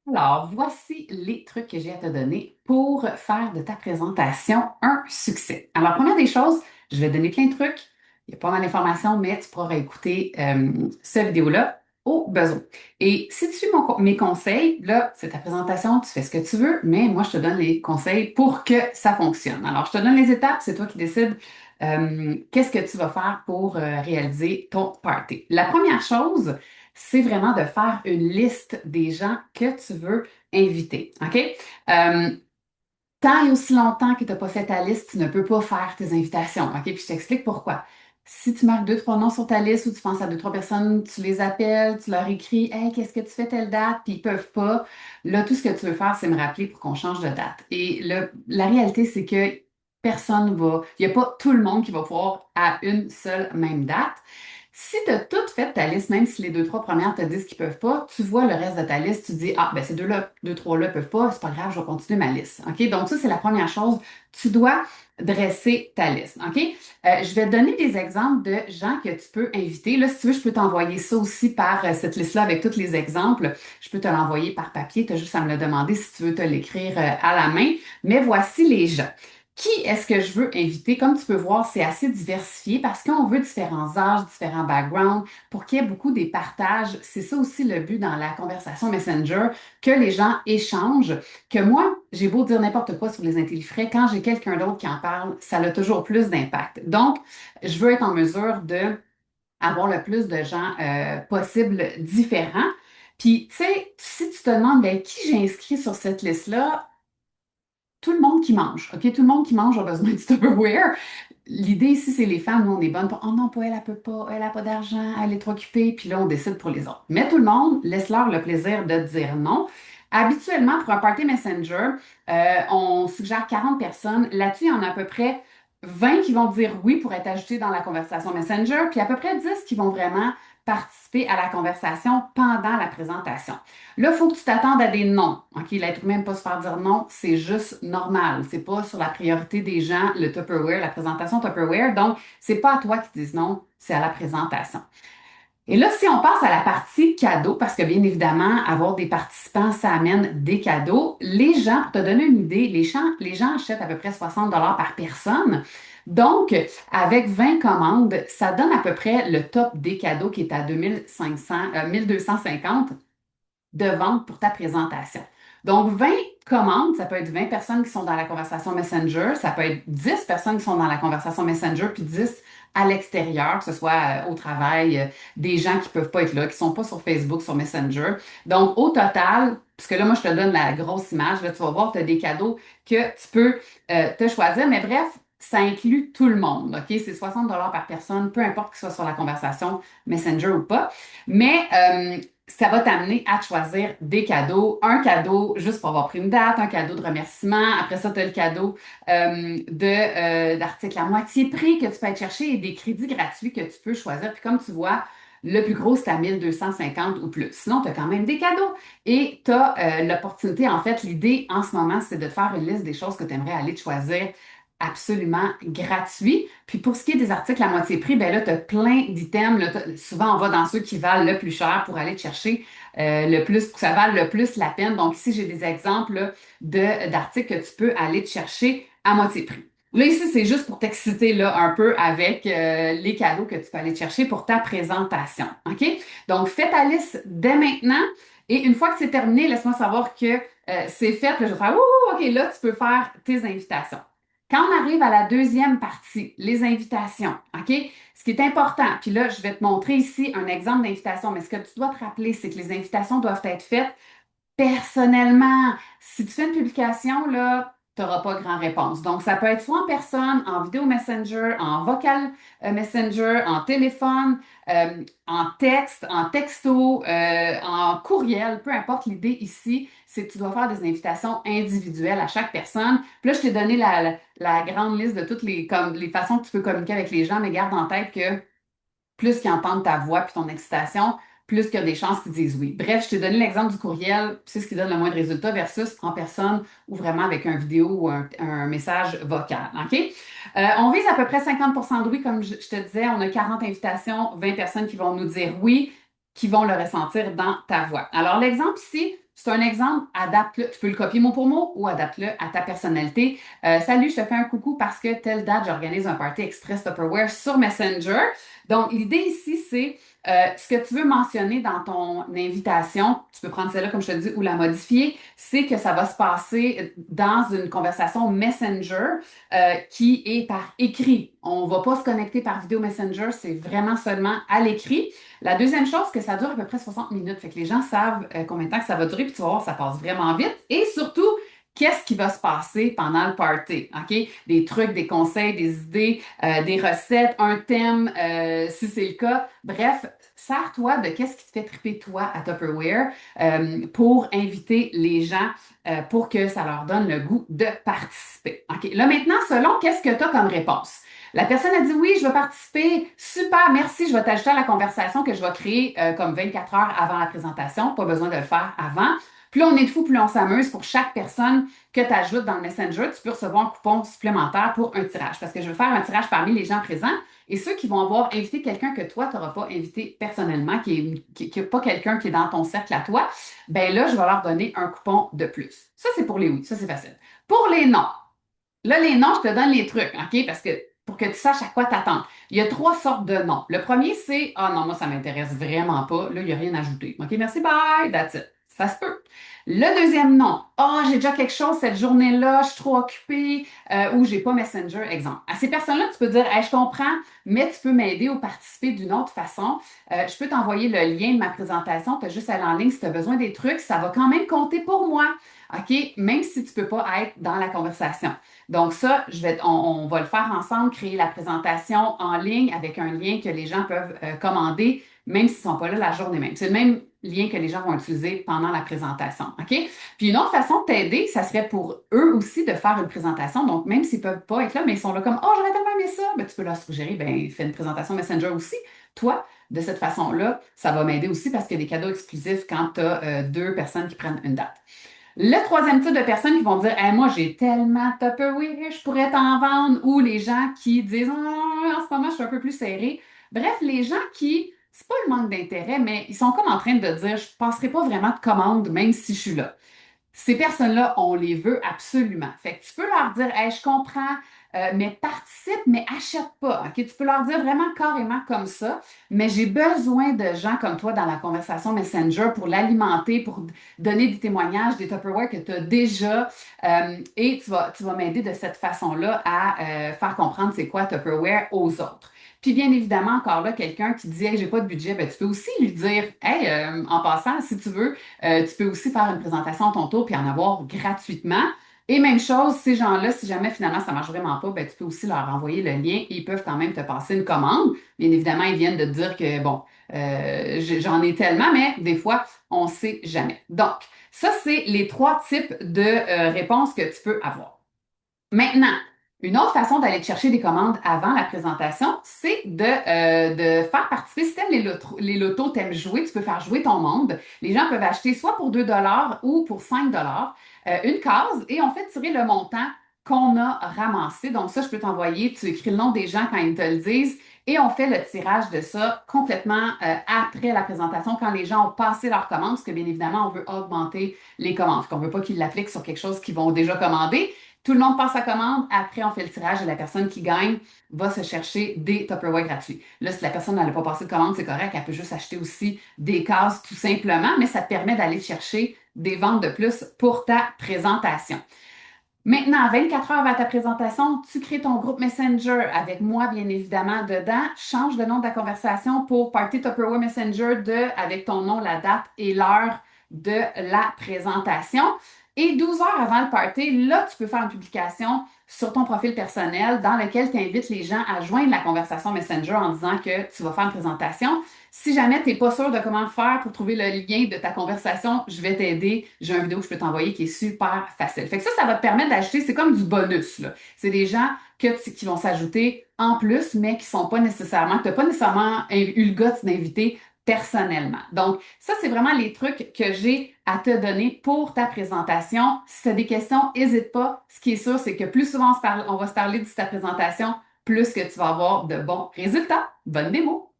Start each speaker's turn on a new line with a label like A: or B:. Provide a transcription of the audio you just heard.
A: Alors, voici les trucs que j'ai à te donner pour faire de ta présentation un succès. Alors, première des choses, je vais te donner plein de trucs. Il y a pas mal d'informations, mais tu pourras écouter cette vidéo-là au besoin. Et si tu suis mes conseils, là, c'est ta présentation, tu fais ce que tu veux, mais moi, je te donne les conseils pour que ça fonctionne. Alors, je te donne les étapes, c'est toi qui décides qu'est-ce que tu vas faire pour réaliser ton party. La première chose, c'est vraiment de faire une liste des gens que tu veux inviter. OK? Tant et aussi longtemps que tu n'as pas fait ta liste, tu ne peux pas faire tes invitations. OK? Puis je t'explique pourquoi. Si tu marques deux, trois noms sur ta liste ou tu penses à deux, trois personnes, tu les appelles, tu leur écris, Hey, qu'est-ce que tu fais telle date? Puis ils peuvent pas. Là, tout ce que tu veux faire, c'est me rappeler pour qu'on change de date. Et la réalité, c'est que personne va, il n'y a pas tout le monde qui va pouvoir à une seule même date. Si tu as tout fait ta liste, même si les deux, trois premières te disent qu'ils peuvent pas, tu vois le reste de ta liste, tu dis, ah, ben ces deux-là, deux, trois-là peuvent pas, c'est pas grave, je vais continuer ma liste. OK? Donc, ça, c'est la première chose. Tu dois dresser ta liste. OK? Je vais te donner des exemples de gens que tu peux inviter. Là, si tu veux, je peux t'envoyer ça aussi par cette liste-là avec tous les exemples. Je peux te l'envoyer par papier. Tu as juste à me le demander si tu veux te l'écrire à la main. Mais voici les gens. Qui est-ce que je veux inviter? Comme tu peux voir, c'est assez diversifié parce qu'on veut différents âges, différents backgrounds pour qu'il y ait beaucoup des partages. C'est ça aussi le but dans la conversation Messenger, que les gens échangent, que moi, j'ai beau dire n'importe quoi sur les intellifrais, quand j'ai quelqu'un d'autre qui en parle, ça a toujours plus d'impact. Donc, je veux être en mesure de avoir le plus de gens possible différents. Puis, tu sais, si tu te demandes, ben, qui j'ai inscrit sur cette liste-là, tout le monde qui mange, OK? Tout le monde qui mange a besoin de Tupperware. L'idée ici, c'est les femmes, nous, on est bonnes pour, oh non, pas elle, elle peut pas, elle a pas d'argent, elle est trop occupée, puis là, on décide pour les autres. Mais tout le monde, laisse-leur le plaisir de dire non. Habituellement, pour un party messenger, on suggère 40 personnes. Là-dessus, il y en a à peu près 20 qui vont dire oui pour être ajoutés dans la conversation messenger, puis à peu près 10 qui vont vraiment participer à la conversation pendant la présentation. Là, il faut que tu t'attendes à des noms. OK, l'être humain ne peut pas se faire dire non, c'est juste normal. C'est pas sur la priorité des gens, le Tupperware, la présentation Tupperware. Donc, c'est pas à toi qui disent non, c'est à la présentation. Et là, si on passe à la partie cadeau, parce que bien évidemment, avoir des participants, ça amène des cadeaux. Les gens, pour te donner une idée, les gens achètent à peu près 60 par personne. Donc, avec 20 commandes, ça donne à peu près le top des cadeaux qui est à 2500, 1250 de vente pour ta présentation. Donc, 20 commandes, ça peut être 20 personnes qui sont dans la conversation Messenger, ça peut être 10 personnes qui sont dans la conversation Messenger, puis 10 à l'extérieur, que ce soit au travail, des gens qui ne peuvent pas être là, qui ne sont pas sur Facebook, sur Messenger. Donc, au total, puisque là, moi, je te donne la grosse image, là, tu vas voir, tu as des cadeaux que tu peux te choisir, mais bref, ça inclut tout le monde, OK? C'est 60 par personne, peu importe qu'il soit sur la conversation Messenger ou pas. Mais ça va t'amener à te choisir des cadeaux. Un cadeau juste pour avoir pris une date, un cadeau de remerciement. Après ça, tu as le cadeau d'articles à moitié prix que tu peux aller chercher et des crédits gratuits que tu peux choisir. Puis comme tu vois, le plus gros, c'est à 1250 ou plus. Sinon, tu as quand même des cadeaux. Et tu as l'opportunité, en fait, l'idée en ce moment, c'est de te faire une liste des choses que tu aimerais aller te choisir absolument gratuit. Puis pour ce qui est des articles à moitié prix, ben là, tu as plein d'items. Là, souvent, on va dans ceux qui valent le plus cher pour aller te chercher le plus, pour que ça vale le plus la peine. Donc ici, j'ai des exemples là, d'articles que tu peux aller te chercher à moitié prix. Là, ici, c'est juste pour t'exciter là, un peu avec les cadeaux que tu peux aller te chercher pour ta présentation. OK? Donc, fais ta liste dès maintenant. Et une fois que c'est terminé, laisse-moi savoir que c'est fait. Là, je vais faire, ouh, OK, là, tu peux faire tes invitations. Quand on arrive à la deuxième partie, les invitations, OK? Ce qui est important, puis là, je vais te montrer ici un exemple d'invitation, mais ce que tu dois te rappeler, c'est que les invitations doivent être faites personnellement. Si tu fais une publication, là, tu n'auras pas grand réponse. Donc, ça peut être soit en personne, en vidéo Messenger, en vocal Messenger, en téléphone, en texte, en texto, en courriel, peu importe. L'idée ici, c'est que tu dois faire des invitations individuelles à chaque personne. Puis là, je t'ai donné la grande liste de toutes les façons que tu peux communiquer avec les gens, mais garde en tête que plus qu'ils entendent ta voix puis ton excitation, plus qu'il y a des chances qu'ils disent oui. Bref, je t'ai donné l'exemple du courriel, c'est ce qui donne le moins de résultats versus en personne ou vraiment avec un vidéo ou un message vocal. OK? On vise à peu près 50 de oui, comme je te disais. On a 40 invitations, 20 personnes qui vont nous dire oui, qui vont le ressentir dans ta voix. Alors, l'exemple ici, c'est c'est un exemple, adapte-le. Tu peux le copier mot pour mot ou adapte-le à ta personnalité. Salut, je te fais un coucou parce que telle date, j'organise un party express Tupperware sur Messenger. Donc, l'idée ici, c'est ce que tu veux mentionner dans ton invitation, tu peux prendre celle-là, comme je te dis, ou la modifier, c'est que ça va se passer dans une conversation Messenger qui est par écrit. On ne va pas se connecter par vidéo Messenger, c'est vraiment seulement à l'écrit. La deuxième chose, que ça dure à peu près 60 minutes. Fait que les gens savent combien de temps que ça va durer, puis tu vas voir, ça passe vraiment vite. Et surtout, qu'est-ce qui va se passer pendant le party, OK? Des trucs, des conseils, des idées, des recettes, un thème, si c'est le cas. Bref, sers-toi de qu'est-ce qui te fait triper toi à Tupperware pour inviter les gens pour que ça leur donne le goût de participer. OK? Là maintenant, selon qu'est-ce que tu as comme réponse. La personne a dit oui, je veux participer. Super, merci. Je vais t'ajouter à la conversation que je vais créer comme 24 heures avant la présentation. Pas besoin de le faire avant. Plus on est de fou, plus on s'amuse. Pour chaque personne que tu ajoutes dans le Messenger, tu peux recevoir un coupon supplémentaire pour un tirage. Parce que je veux faire un tirage parmi les gens présents et ceux qui vont avoir invité quelqu'un que toi, tu n'auras pas invité personnellement, qui n'est pas quelqu'un qui est dans ton cercle à toi, ben là, je vais leur donner un coupon de plus. Ça, c'est pour les oui. Ça, c'est facile. Pour les non. Là, les noms, je te donne les trucs, OK? Parce que pour que tu saches à quoi t'attendre. Il y a trois sortes de noms. Le premier, c'est ah non, moi, ça m'intéresse vraiment pas. Là, il n'y a rien à ajouter. OK, merci, bye, that's it. Ça se peut. Le deuxième nom, ah, j'ai déjà quelque chose cette journée-là, je suis trop occupée ou j'ai pas Messenger, exemple. À ces personnes-là, tu peux dire, hey, je comprends, mais tu peux m'aider ou participer d'une autre façon. Je peux t'envoyer le lien de ma présentation, tu as juste à aller en ligne si tu as besoin des trucs, ça va quand même compter pour moi. OK? Même si tu ne peux pas être dans la conversation. Donc ça, on va le faire ensemble, créer la présentation en ligne avec un lien que les gens peuvent commander, même s'ils ne sont pas là la journée même. C'est le même lien que les gens vont utiliser pendant la présentation. OK? Puis une autre façon de t'aider, ça serait pour eux aussi de faire une présentation. Donc, même s'ils ne peuvent pas être là, mais ils sont là comme oh, j'aurais tellement aimé ça, ben, tu peux leur suggérer, ben, fais une présentation Messenger aussi. Toi, de cette façon-là, ça va m'aider aussi parce qu'il y a des cadeaux exclusifs quand tu as deux personnes qui prennent une date. Le troisième type de personnes qui vont dire hey, moi, j'ai tellement Tupperware, je pourrais t'en vendre, ou les gens qui disent en ce moment, je suis un peu plus serré. Bref, les gens qui, c'est pas le manque d'intérêt, mais ils sont comme en train de dire je ne passerai pas vraiment de commande même si je suis là. Ces personnes-là, on les veut absolument. Fait que tu peux leur dire, hey, je comprends, mais participe, mais achète pas. OK? Tu peux leur dire vraiment carrément comme ça, mais j'ai besoin de gens comme toi dans la conversation Messenger pour l'alimenter, pour donner des témoignages, des Tupperware que tu as déjà. Et tu vas m'aider de cette façon-là à faire comprendre c'est quoi Tupperware aux autres. Puis bien évidemment, encore là, quelqu'un qui dit hey, j'ai pas de budget, ben, tu peux aussi lui dire hey, en passant, si tu veux, tu peux aussi faire une présentation à ton tour puis en avoir gratuitement. Et même chose, ces gens-là, si jamais finalement ça ne marche vraiment pas, ben, tu peux aussi leur envoyer le lien et ils peuvent quand même te passer une commande. Bien évidemment, ils viennent de te dire que, bon, j'en ai tellement, mais des fois, on ne sait jamais. Donc, ça, c'est les trois types de réponses que tu peux avoir. Maintenant, une autre façon d'aller te chercher des commandes avant la présentation, c'est de faire participer. Si tu aimes les lotos, tu aimes jouer, tu peux faire jouer ton monde. Les gens peuvent acheter soit pour 2 ou pour 5 une case et on fait tirer le montant qu'on a ramassé. Donc ça, je peux t'envoyer, tu écris le nom des gens quand ils te le disent et on fait le tirage de ça complètement après la présentation quand les gens ont passé leur commande, parce que bien évidemment, on veut augmenter les commandes. On ne veut pas qu'ils l'appliquent sur quelque chose qu'ils vont déjà commander. Tout le monde passe sa commande. Après, on fait le tirage et la personne qui gagne va se chercher des Tupperware gratuits. Là, si la personne n'a pas passé de commande, c'est correct. Elle peut juste acheter aussi des cases tout simplement, mais ça te permet d'aller chercher des ventes de plus pour ta présentation. Maintenant, 24 heures avant ta présentation, tu crées ton groupe Messenger avec moi, bien évidemment, dedans. Change le nom de la conversation pour Party Tupperware Messenger avec ton nom, la date et l'heure de la présentation. Et 12 heures avant le party, là, tu peux faire une publication sur ton profil personnel dans lequel tu invites les gens à joindre la conversation Messenger en disant que tu vas faire une présentation. Si jamais tu n'es pas sûr de comment faire pour trouver le lien de ta conversation, je vais t'aider. J'ai une vidéo que je peux t'envoyer qui est super facile. Fait que ça va te permettre d'ajouter, c'est comme du bonus, là. C'est des gens qui vont s'ajouter en plus, mais qui sont pas nécessairement, que tu n'as pas nécessairement eu le goût d'inviter personnellement. Donc, ça, c'est vraiment les trucs que j'ai à te donner pour ta présentation. Si tu as des questions, n'hésite pas. Ce qui est sûr, c'est que plus souvent on va se parler de ta présentation, plus que tu vas avoir de bons résultats. Bonne démo!